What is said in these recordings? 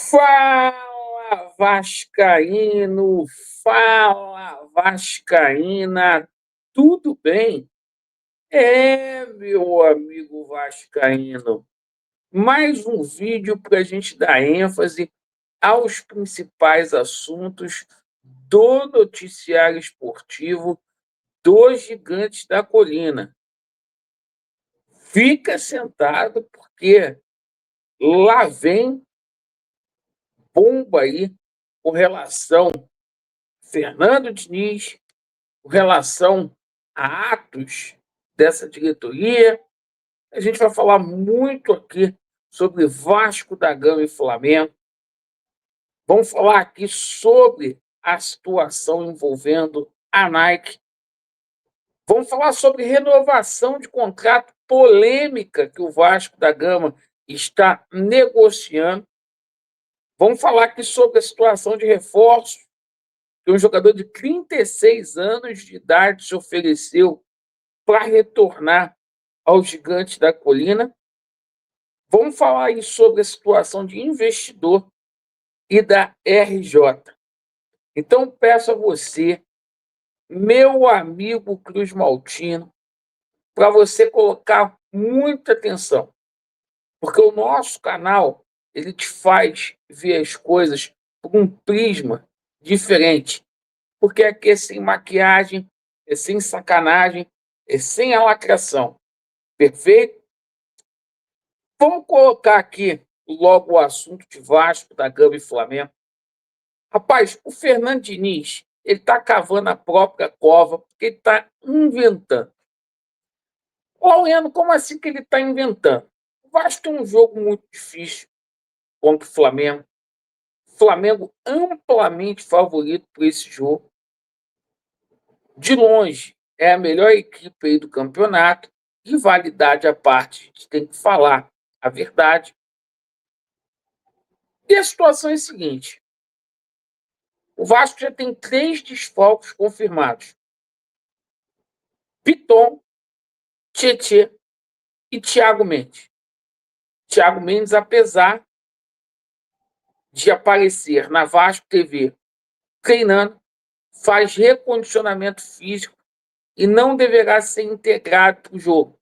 Fala, Vascaíno! Fala, Vascaína! Tudo bem? Meu amigo Vascaíno, mais um vídeo para a gente dar ênfase aos principais assuntos do noticiário esportivo dos Gigantes da Colina. Fica sentado, porque lá vem bomba aí com relação Fernando Diniz, com relação a atos dessa diretoria. A gente vai falar muito aqui sobre Vasco da Gama e Flamengo. Vamos falar aqui sobre a situação envolvendo a Nike. Vamos falar sobre renovação de contrato polêmica que o Vasco da Gama está negociando. Vamos falar aqui sobre a situação de reforço que um jogador de 36 anos de idade se ofereceu para retornar aos Gigantes da Colina. Vamos falar aí sobre a situação de investidor e da RJ. Então, peço a você, meu amigo Cruz Maltino, para você colocar muita atenção, porque o nosso canal ele te faz ver as coisas por um prisma diferente, porque aqui é sem maquiagem, é sem sacanagem, é sem a lacração. Perfeito? Vamos colocar aqui logo o assunto de Vasco da Gama e Flamengo. Rapaz, o Fernando Diniz, ele está cavando a própria cova, porque ele está inventando. Ô, Leno, como assim que ele está inventando? O Vasco tem um jogo muito difícil contra o Flamengo. Flamengo amplamente favorito por esse jogo. De longe, é a melhor equipe aí do campeonato. Rivalidade à parte, a gente tem que falar a verdade. E a situação é a seguinte: o Vasco já tem 3 desfalques confirmados: Piton, Tietê e Thiago Mendes. Thiago Mendes, apesar de aparecer na Vasco TV treinando, faz recondicionamento físico e não deverá ser integrado para o jogo,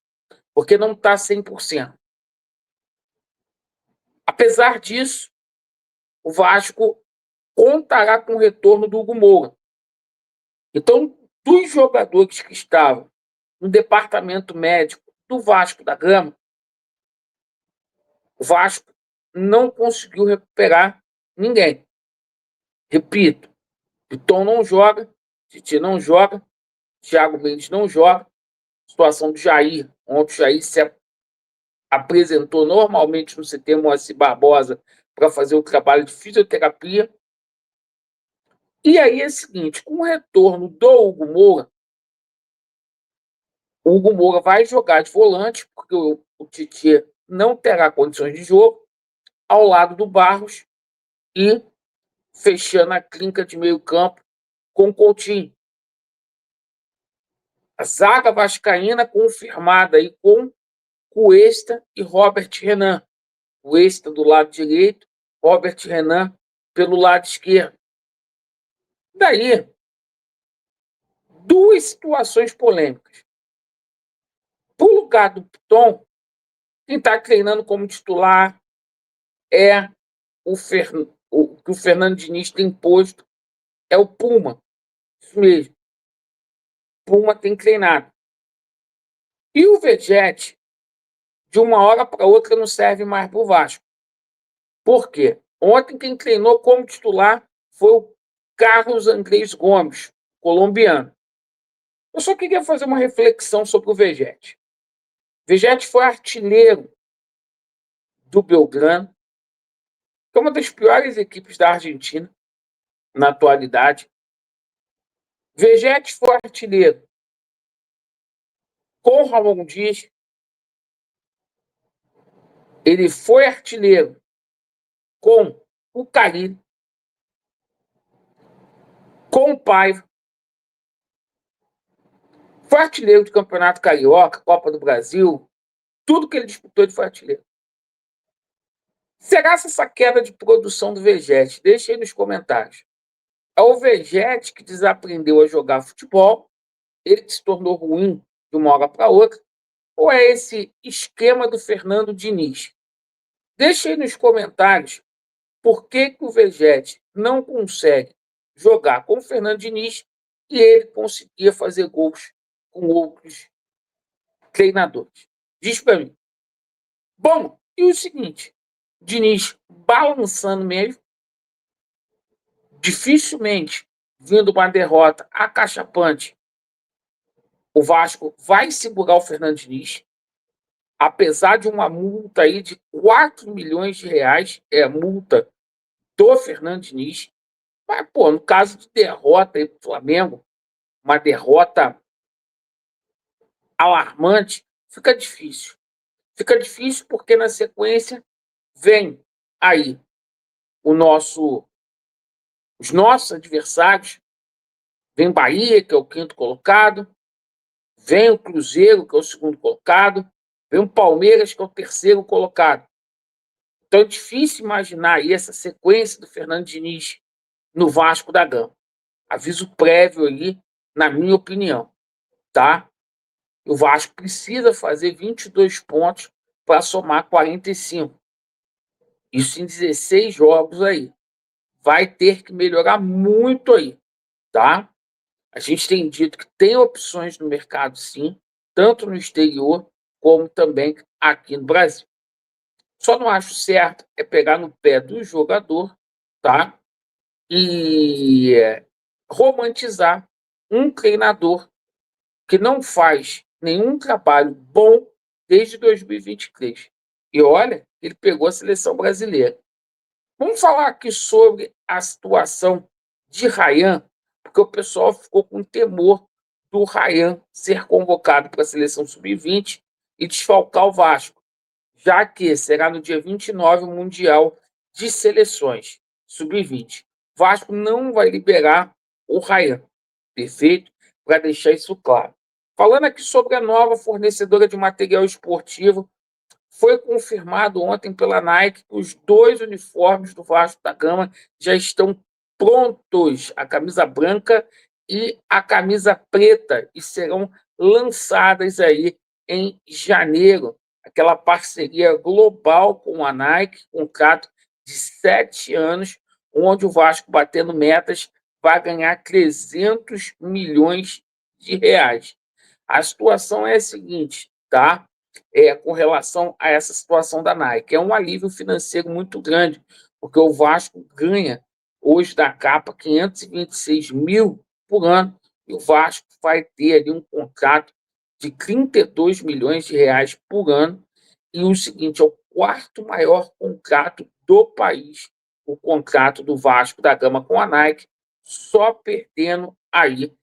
porque não está 100%. Apesar disso, o Vasco contará com o retorno do Hugo Moura. Então, dos jogadores que estavam no departamento médico do Vasco da Gama, o Vasco não conseguiu recuperar ninguém. Repito, Piton não joga, Titi não joga, Thiago Mendes não joga. Situação do Jair. Ontem o Jair se apresentou normalmente no CT Moacir Barbosa para fazer o trabalho de fisioterapia. E aí é o seguinte: com o retorno do Hugo Moura, o Hugo Moura vai jogar de volante, porque o Titi não terá condições de jogo, ao lado do Barros, e fechando a clínica de meio campo com o Coutinho. A zaga vascaína confirmada aí com Cuesta e Robert Renan. Cuesta do lado direito, Robert Renan pelo lado esquerdo. Daí, 2 situações polêmicas. Por lugar do Piton, quem está treinando como titular é o que o Fernando Diniz tem posto, é o Puma. Isso mesmo. Puma tem treinado. E o Vegete, de uma hora para outra, não serve mais para o Vasco. Por quê? Ontem quem treinou como titular foi o Carlos Andrés Gomes, colombiano. Eu só queria fazer uma reflexão sobre o Vegete. Vegete foi artilheiro do Belgrano, que é uma das piores equipes da Argentina na atualidade. Vegete foi artilheiro com Ramon Dias. Ele foi artilheiro com o Carille, com o Paiva. Foi artilheiro de Campeonato Carioca, Copa do Brasil. Tudo que ele disputou, ele foi artilheiro. Será essa queda de produção do Vegete? Deixa aí nos comentários. É o Vegete que desaprendeu a jogar futebol, ele que se tornou ruim de uma hora para outra, ou é esse esquema do Fernando Diniz? Deixa aí nos comentários por que o Vegete não consegue jogar com o Fernando Diniz e ele conseguia fazer gols com outros treinadores. Diz para mim. Bom, e o seguinte, Diniz balançando mesmo, dificilmente vindo uma derrota acachapante, o Vasco vai segurar o Fernando Diniz, apesar de uma multa aí de 4 milhões de reais, é a multa do Fernando Diniz. Mas, pô, no caso de derrota aí pro Flamengo, uma derrota alarmante, fica difícil. Fica difícil porque na sequência vem aí o os nossos adversários, vem Bahia, que é o quinto colocado, vem o Cruzeiro, que é o segundo colocado, vem o Palmeiras, que é o terceiro colocado. Então é difícil imaginar aí essa sequência do Fernando Diniz no Vasco da Gama. Aviso prévio aí, na minha opinião, tá? O Vasco precisa fazer 22 pontos para somar 45. Isso em 16 jogos aí. Vai ter que melhorar muito aí, tá? A gente tem dito que tem opções no mercado, sim, tanto no exterior como também aqui no Brasil. Só não acho certo é pegar no pé do jogador, tá? E romantizar um treinador que não faz nenhum trabalho bom desde 2023. E olha, ele pegou a seleção brasileira. Vamos falar aqui sobre a situação de Ryan, porque o pessoal ficou com temor do Ryan ser convocado para a seleção sub-20 e desfalcar o Vasco, já que será no dia 29 o Mundial de Seleções sub-20. Vasco não vai liberar o Ryan, perfeito? Para deixar isso claro. Falando aqui sobre a nova fornecedora de material esportivo, foi confirmado ontem pela Nike que os dois uniformes do Vasco da Gama já estão prontos, a camisa branca e a camisa preta, e serão lançadas aí em janeiro. Aquela parceria global com a Nike, contrato de 7 anos, onde o Vasco, batendo metas, vai ganhar 300 milhões de reais. A situação é a seguinte, tá? Com relação a essa situação da Nike. É um alívio financeiro muito grande, porque o Vasco ganha hoje da capa 526 mil por ano, e o Vasco vai ter ali um contrato de 32 milhões de reais por ano, e o seguinte, é o quarto maior contrato do país, o contrato do Vasco da Gama com a Nike, só perdendo aí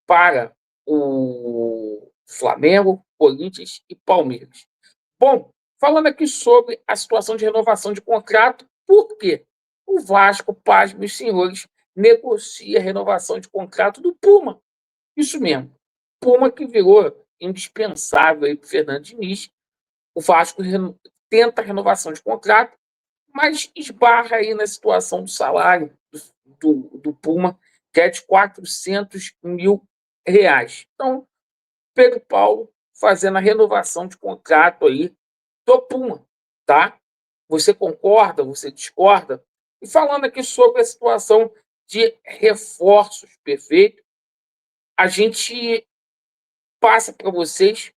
para o Flamengo, Corinthians e Palmeiras. Bom, falando aqui sobre a situação de renovação de contrato, por quê? O Vasco, paz, meus senhores, negocia a renovação de contrato do Puma. Isso mesmo. Puma que virou indispensável aí para o Fernando Diniz. O Vasco tenta a renovação de contrato, mas esbarra aí na situação do salário do Puma, que é de 400 mil reais. Então, Pedro Paulo fazendo a renovação de contrato aí do Puma, tá? Você concorda, você discorda? E falando aqui sobre a situação de reforços, perfeito? A gente passa para vocês,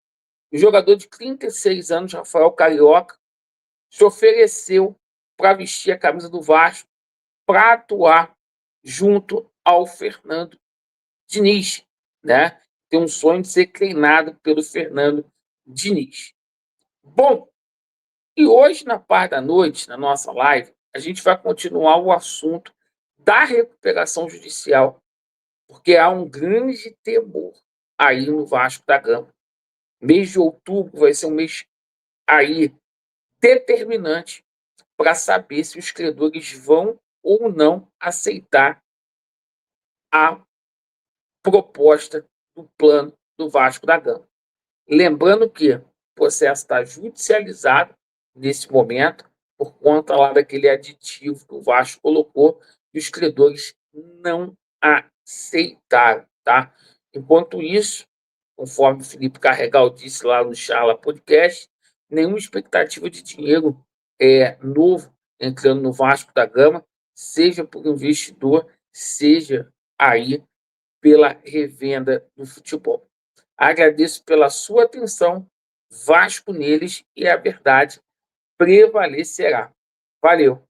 o jogador de 36 anos, Rafael Carioca, se ofereceu para vestir a camisa do Vasco, para atuar junto ao Fernando Diniz, né? Tem um sonho de ser treinado pelo Fernando Diniz. Bom, e hoje, na parte da noite, na nossa live, a gente vai continuar o assunto da recuperação judicial, porque há um grande temor aí no Vasco da Gama. Mês de outubro vai ser um mês aí determinante para saber se os credores vão ou não aceitar a proposta do plano do Vasco da Gama. Lembrando que o processo está judicializado nesse momento, por conta lá daquele aditivo que o Vasco colocou e os credores não aceitaram, tá? Enquanto isso, conforme o Felipe Carregal disse lá no Charla Podcast, nenhuma expectativa de dinheiro novo entrando no Vasco da Gama, seja por investidor, seja aí pela revenda do futebol. Agradeço pela sua atenção. Vasco neles e a verdade prevalecerá. Valeu!